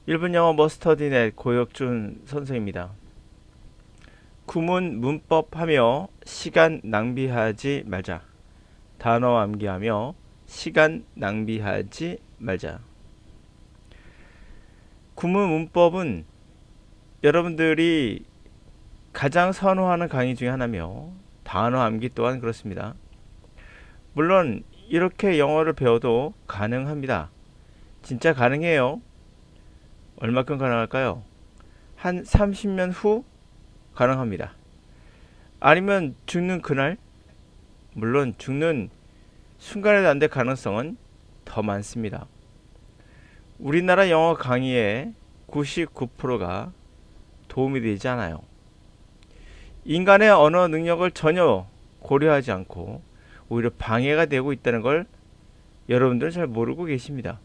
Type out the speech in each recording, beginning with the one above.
1분 영어 머스터디넷 고혁준 선생입니다. 구문 문법 하며 시간 낭비하지 말자. 단어 암기하며 시간 낭비하지 말자. 구문 문법은 여러분들이 가장 선호하는 강의 중에 하나며 단어 암기 또한 그렇습니다. 물론 이렇게 영어를 배워도 가능합니다. 진짜 가능해요. 얼마큼 가능할까요? 한 30년 후 가능합니다. 아니면 죽는 그날? 물론 죽는 순간에도 안 될 가능성은 더 많습니다. 우리나라 영어 강의의 99%가 도움이 되지 않아요. 인간의 언어 능력을 전혀 고려하지 않고 오히려 방해가 되고 있다는 걸 여러분들은 잘 모르고 계십니다.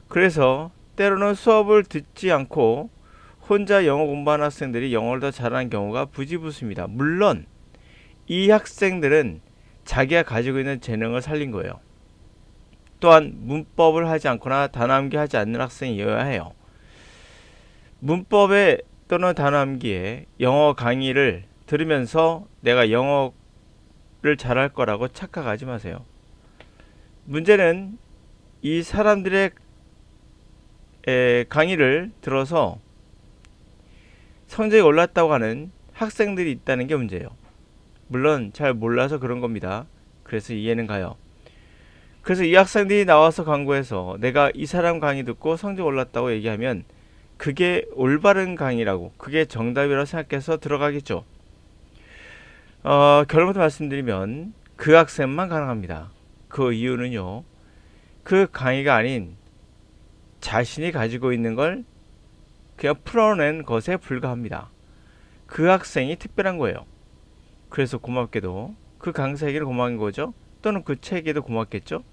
그래서 때로는 수업을 듣지 않고 혼자 영어 공부하는 학생들이 영어를 더 잘하는 경우가 부지부수입니다. 물론 이 학생들은 자기가 가지고 있는 재능을 살린 거예요. 또한 문법을 하지 않거나 단어 암기하지 않는 학생이어야 해요. 문법에 또는 단어 암기에 영어 강의를 들으면서 내가 영어를 잘할 거라고 착각하지 마세요. 문제는 이 사람들의 강의를 들어서 성적이 올랐다고 하는 학생들이 있다는 게 문제예요. 물론 잘 몰라서 그런 겁니다. 그래서 이해는 가요. 그래서 이 학생들이 나와서 광고해서 내가 이 사람 강의 듣고 성적 올랐다고 얘기하면 그게 올바른 강의라고, 그게 정답이라고 생각해서 들어가겠죠. 결론부터 말씀드리면 그 학생만 가능합니다. 그 이유는요, 그 강의가 아닌 자신이 가지고 있는 걸 그냥 풀어낸 것에 불과합니다. 그 학생이 특별한 거예요. 그래서 고맙게도 그 강사에게는 고마운 거죠. 또는 그 책에도 고맙겠죠.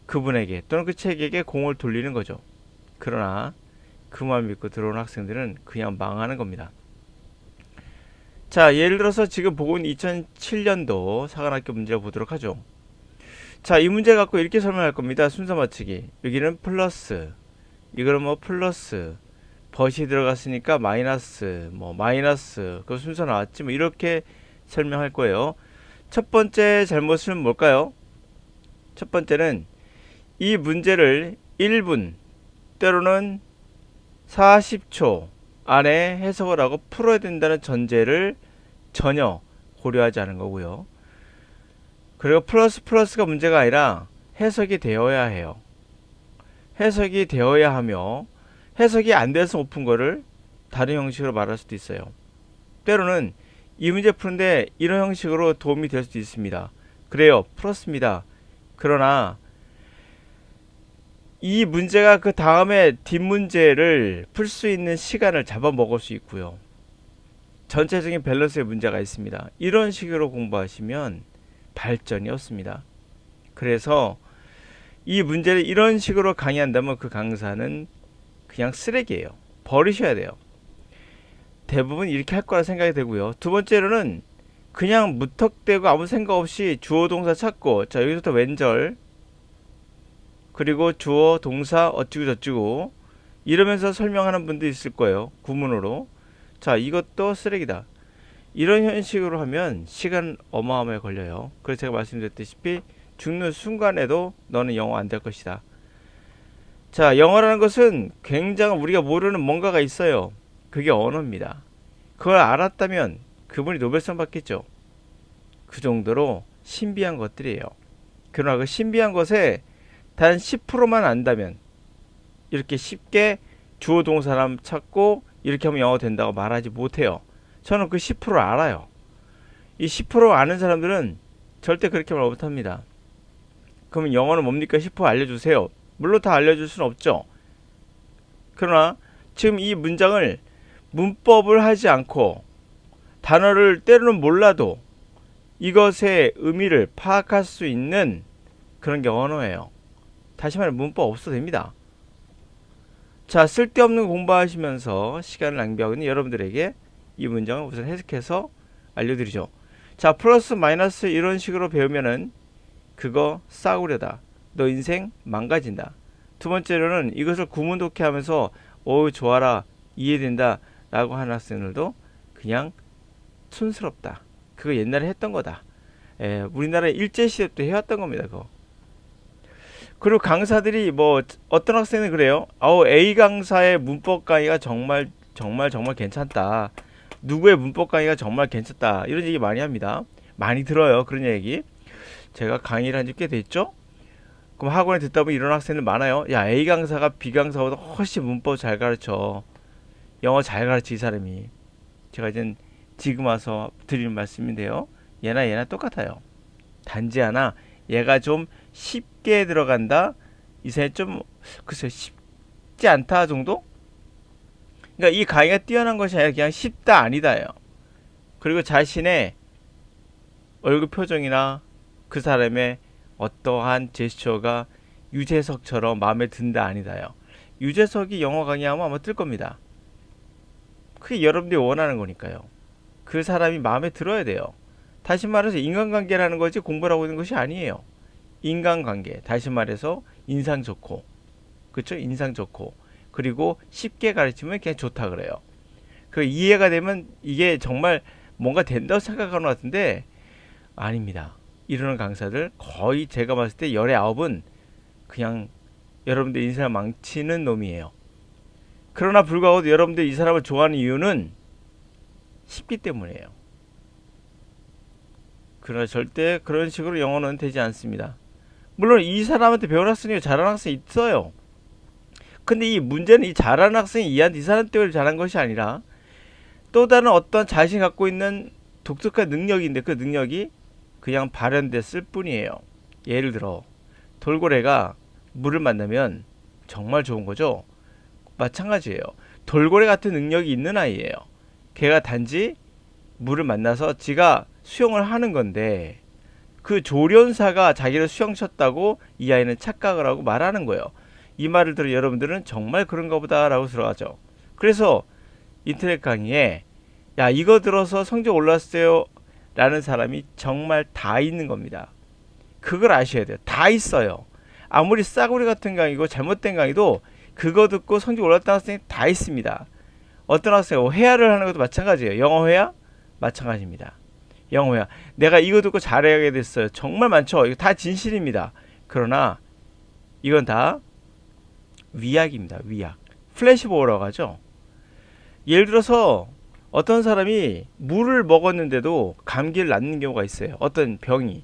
그분에게 또는 그 책에게 공을 돌리는 거죠. 그러나 그만 믿고 들어온 학생들은 그냥 망하는 겁니다. 자, 예를 들어서 지금 보고 있는 2007년도 사관학교 문제를 보도록 하죠. 자, 이 문제 갖고 이렇게 설명할 겁니다. 순서 맞추기. 여기는 플러스, 이거는 뭐 플러스, 벗이 들어갔으니까 마이너스, 뭐 마이너스, 그 순서 나왔지, 뭐 이렇게 설명할 거예요. 첫 번째 잘못은 뭘까요? 첫 번째는 이 문제를 1분 때로는 40초 안에 해석을 하고 풀어야 된다는 전제를 전혀 고려하지 않은 거고요. 그리고 플러스가 문제가 아니라 해석이 되어야 해요. 해석이 되어야 하며 해석이 안 돼서 못 푼 거를 다른 형식으로 말할 수도 있어요. 때로는 이 문제 푸는데 이런 형식으로 도움이 될 수도 있습니다. 그래요, 풀었습니다. 그러나 이 문제가 그 다음에 뒷문제를 풀 수 있는 시간을 잡아먹을 수 있고요. 전체적인 밸런스의 문제가 있습니다. 이런 식으로 공부하시면 발전이 없습니다. 그래서 이 문제를 이런 식으로 강의한다면 그 강사는 그냥 쓰레기예요. 버리셔야 돼요. 대부분 이렇게 할 거라 생각이 되고요. 두 번째로는 그냥 무턱대고 아무 생각 없이 주어 동사 찾고, 자 여기서부터 왼절, 그리고 주어 동사 어찌고 저찌고 이러면서 설명하는 분도 있을 거예요. 구문으로. 자, 이것도 쓰레기다. 이런 형식으로 하면 시간 어마어마하게 걸려요. 그래서 제가 말씀드렸다시피 죽는 순간에도 너는 영어 안 될 것이다. 자, 영어라는 것은 굉장히 우리가 모르는 뭔가가 있어요. 그게 언어입니다. 그걸 알았다면 그분이 노벨상 받겠죠. 그 정도로 신비한 것들이에요. 그러나 그 신비한 것에 단 10%만 안다면 이렇게 쉽게 주어 동사람 찾고 이렇게 하면 영어 된다고 말하지 못해요. 저는 그 10% 알아요. 이 10% 아는 사람들은 절대 그렇게 말 못합니다. 그러면 영어는 뭡니까? 10% 알려주세요. 물론 다 알려줄 수는 없죠. 그러나 지금 이 문장을 문법을 하지 않고 단어를 때로는 몰라도 이것의 의미를 파악할 수 있는 그런 게 언어예요. 다시 말해 문법 없어도 됩니다. 자, 쓸데없는 공부하시면서 시간을 낭비하고 있는 여러분들에게 이 문장을 우선 해석해서 알려드리죠. 자, 플러스 마이너스 이런 식으로 배우면은 그거 싸구려다. 너 인생 망가진다. 두 번째로는 이것을 구문독해하면서 좋아라, 이해된다 라고 하는 학생들도 그냥 촌스럽다, 그거 옛날에 했던 거다. 우리나라 일제시대 때 해왔던 겁니다. 그거. 그리고 강사들이 어떤 학생은 그래요. A 강사의 문법 강의가 정말 괜찮다. 누구의 문법 강의가 정말 괜찮다. 이런 얘기 많이 합니다. 많이 들어요. 그런 얘기. 제가 강의를 한 지 꽤 됐죠? 그럼 학원에 듣다 보면 이런 학생들 많아요. 야, A 강사가 B 강사보다 훨씬 문법 잘 가르쳐. 영어 잘 가르치, 이 사람이. 제가 지금 와서 드리는 말씀인데요. 얘나 똑같아요. 단지 하나, 얘가 좀 쉽게 들어간다. 이 사람이 좀, 글쎄요, 쉽지 않다 정도? 그러니까 이 강의가 뛰어난 것이 아니라 그냥 쉽다 아니다예요. 그리고 자신의 얼굴 표정이나 그 사람의 어떠한 제스처가 유재석처럼 마음에 든다 아니다요. 유재석이 영어 강의하면 아마 뜰 겁니다. 그게 여러분들이 원하는 거니까요. 그 사람이 마음에 들어야 돼요. 다시 말해서 인간관계라는 거지 공부를 하고 있는 것이 아니에요. 인간관계, 다시 말해서 인상 좋고, 그렇죠? 인상 좋고, 그리고 쉽게 가르치면 그냥 좋다 그래요. 그 이해가 되면 이게 정말 뭔가 된다고 생각하는 것 같은데 아닙니다. 이러는 강사들 거의 제가 봤을 때 열의 9은 그냥 여러분들 인생을 망치는 놈이에요. 그러나 불구하고 여러분들 이 사람을 좋아하는 이유는 쉽기 때문이에요. 그러나 절대 그런 식으로 영어는 되지 않습니다. 물론 이 사람한테 배운 학생이 잘하는 학생이 있어요. 근데 이 문제는 이 잘하는 학생이 이 사람 때문에 잘한 것이 아니라 또 다른 어떤 자신이 갖고 있는 독특한 능력인데 그 능력이 그냥 발현됐을 뿐이에요. 예를 들어 돌고래가 물을 만나면 정말 좋은 거죠. 마찬가지예요. 돌고래 같은 능력이 있는 아이예요. 걔가 단지 물을 만나서 지가 수영을 하는 건데 그 조련사가 자기를 수영쳤다고 이 아이는 착각을 하고 말하는 거예요. 이 말을 들어 여러분들은 정말 그런가 보다 라고 들어가죠. 그래서 인터넷 강의에 야, 이거 들어서 성적 올랐어요 라는 사람이 정말 다 있는 겁니다. 그걸 아셔야 돼요. 다 있어요. 아무리 싸구려 같은 강의고 잘못된 강의도 그거 듣고 성적 올랐다는 학생이 다 있습니다. 어떤 학생은 회화를 하는 것도 마찬가지예요. 영어 회화? 마찬가지입니다. 영어 회화. 내가 이거 듣고 잘하게 됐어요. 정말 많죠. 이거 다 진실입니다. 그러나 이건 다 위약입니다. 위약. 플래시보어라고 하죠. 예를 들어서 어떤 사람이 물을 먹었는데도 감기를 낫는 경우가 있어요. 어떤 병이.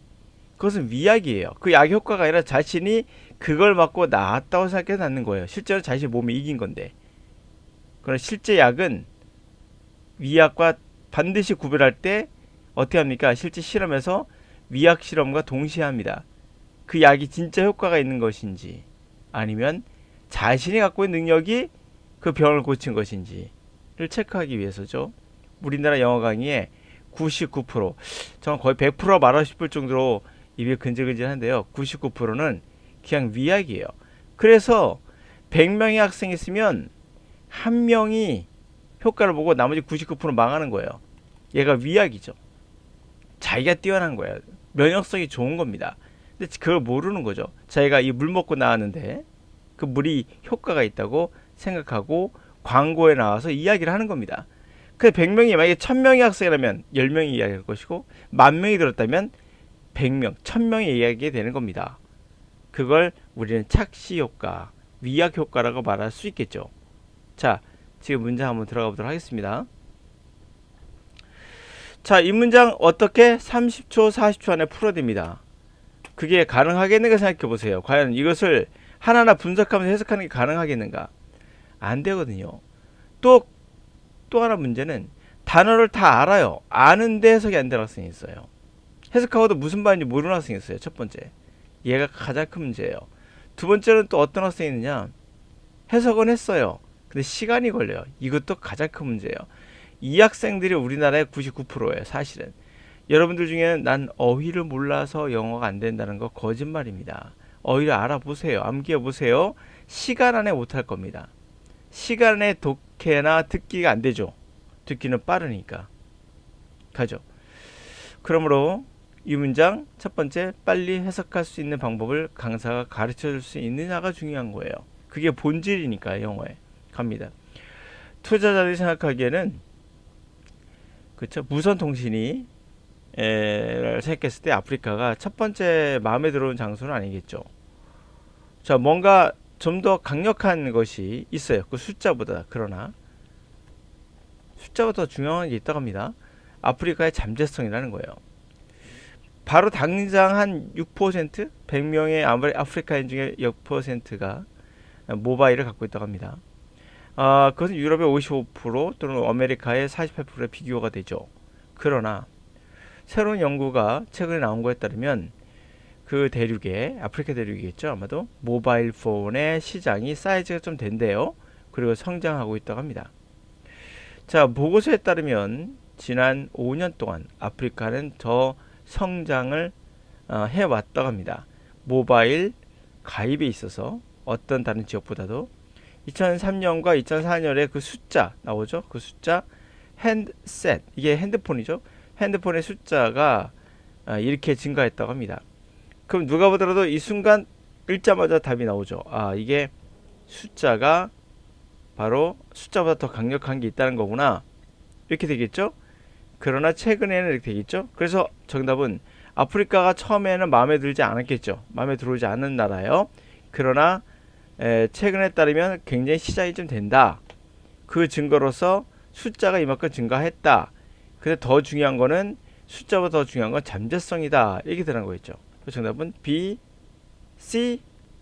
그것은 위약이에요. 그 약 효과가 아니라 자신이 그걸 맞고 나았다고 생각해서 낫는 거예요. 실제로 자신 몸이 이긴 건데. 그러나 실제 약은 위약과 반드시 구별할 때 어떻게 합니까? 실제 실험에서 위약 실험과 동시에 합니다. 그 약이 진짜 효과가 있는 것인지 아니면 자신이 갖고 있는 능력이 그 병을 고친 것인지를 체크하기 위해서죠. 우리나라 영어 강의의 99%, 저는 거의 100% 말하고 싶을 정도로 입이 근질근질한데요. 99%는 그냥 위약이에요. 그래서 100명의 학생이 있으면 한 명이 효과를 보고 나머지 99% 망하는 거예요. 얘가 위약이죠. 자기가 뛰어난 거예요. 면역성이 좋은 겁니다. 근데 그걸 모르는 거죠. 자기가 이 물 먹고 나왔는데 그 물이 효과가 있다고 생각하고 광고에 나와서 이야기를 하는 겁니다. 그 100명이 만약에 1000명의 학생이라면 10명이 이야기할 것이고 10,000명이 들었다면 100명, 1000명이 이야기가 되는 겁니다. 그걸 우리는 착시 효과, 위약 효과라고 말할 수 있겠죠. 자, 지금 문장 한번 들어가 보도록 하겠습니다. 자, 이 문장 어떻게 30초, 40초 안에 풀어야 됩니다. 그게 가능하겠는가 생각해 보세요. 과연 이것을 하나하나 분석하면서 해석하는 게 가능하겠는가? 안 되거든요. 또 하나 문제는 단어를 다 알아요. 아는데 해석이 안 되는 학생이 있어요. 해석하고도 무슨 말인지 모르는 학생이 있어요. 첫 번째. 얘가 가장 큰 문제예요. 두 번째는 또 어떤 학생이 있느냐? 해석은 했어요. 근데 시간이 걸려요. 이것도 가장 큰 문제예요. 이 학생들이 우리나라의 99%예요. 사실은. 여러분들 중에는 난 어휘를 몰라서 영어가 안 된다는 거 거짓말입니다. 어휘를 알아보세요. 암기해보세요. 시간 안에 못할 겁니다. 시간에 독해나 듣기가 안 되죠. 듣기는 빠르니까. 가죠. 그러므로 이 문장 첫 번째, 빨리 해석할 수 있는 방법을 강사가 가르쳐 줄 수 있느냐가 중요한 거예요. 그게 본질이니까 영어에 갑니다. 투자자들이 생각하기에는 그렇죠. 무선 통신이 생각했을 때 아프리카가 첫 번째 마음에 들어온 장소는 아니겠죠. 자, 뭔가 좀 더 강력한 것이 있어요. 그 숫자보다. 그러나 숫자보다 더 중요한 게 있다고 합니다. 아프리카의 잠재성이라는 거예요. 바로 당장 한 6%, 100명의 아프리카인 중에 6%가 모바일을 갖고 있다고 합니다. 그것은 유럽의 55% 또는 아메리카의 48%의 비교가 되죠. 그러나 새로운 연구가 최근에 나온 거에 따르면 그 대륙에, 아프리카 대륙이겠죠. 아마도 모바일 폰의 시장이 사이즈가 좀 된대요. 그리고 성장하고 있다고 합니다. 자, 보고서에 따르면 지난 5년 동안 아프리카는 더 성장을 해왔다고 합니다. 모바일 가입에 있어서 어떤 다른 지역보다도 2003년과 2004년에 그 숫자 나오죠. 그 숫자 핸드셋, 이게 핸드폰이죠. 핸드폰의 숫자가 이렇게 증가했다고 합니다. 그럼 누가 보더라도 이 순간 읽자마자 답이 나오죠. 이게 숫자가 바로 숫자보다 더 강력한 게 있다는 거구나. 이렇게 되겠죠. 그러나 최근에는 이렇게 되겠죠. 그래서 정답은 아프리카가 처음에는 마음에 들지 않았겠죠. 마음에 들어오지 않는 나라예요. 그러나 최근에 따르면 굉장히 시장이 좀 된다. 그 증거로서 숫자가 이만큼 증가했다. 근데 더 중요한 거는 숫자보다 더 중요한 건 잠재성이다. 이렇게 되는 거겠죠. 정답은 B, C,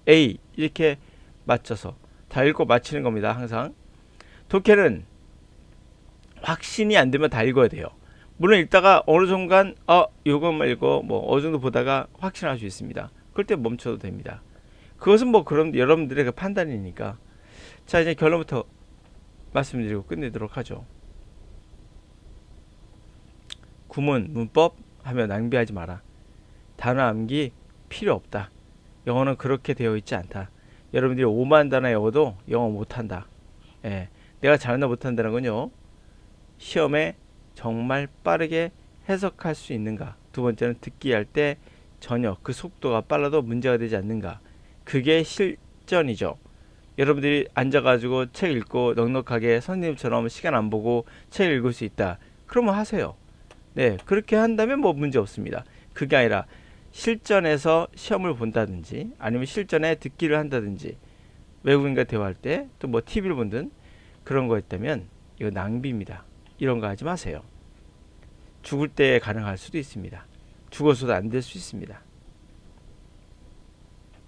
A 이렇게 맞춰서 다 읽고 맞히는 겁니다. 항상 독해는 확신이 안 되면 다 읽어야 돼요. 물론 읽다가 어느 순간 요것만 읽고 뭐 어느 정도 보다가 확신할 수 있습니다. 그럴 때 멈춰도 됩니다. 그것은 뭐 그럼 여러분들의 그 판단이니까. 자, 이제 결론부터 말씀드리고 끝내도록 하죠. 구문, 문법 하며 낭비하지 마라. 단어 암기 필요 없다. 영어는 그렇게 되어 있지 않다. 여러분들이 5만 단어 외워도 영어 못한다. 내가 잘한다 못한다는 건요, 시험에 정말 빠르게 해석할 수 있는가. 두 번째는 듣기 할 때 전혀 그 속도가 빨라도 문제가 되지 않는가. 그게 실전이죠. 여러분들이 앉아가지고 책 읽고 넉넉하게 선생님처럼 시간 안 보고 책 읽을 수 있다. 그러면 하세요. 네, 그렇게 한다면 뭐 문제 없습니다. 그게 아니라 실전에서 시험을 본다든지 아니면 실전에 듣기를 한다든지 외국인과 대화할 때 또 뭐 TV를 본든 그런 거 있다면 이거 낭비입니다. 이런 거 하지 마세요. 죽을 때 가능할 수도 있습니다. 죽어서도 안 될 수 있습니다.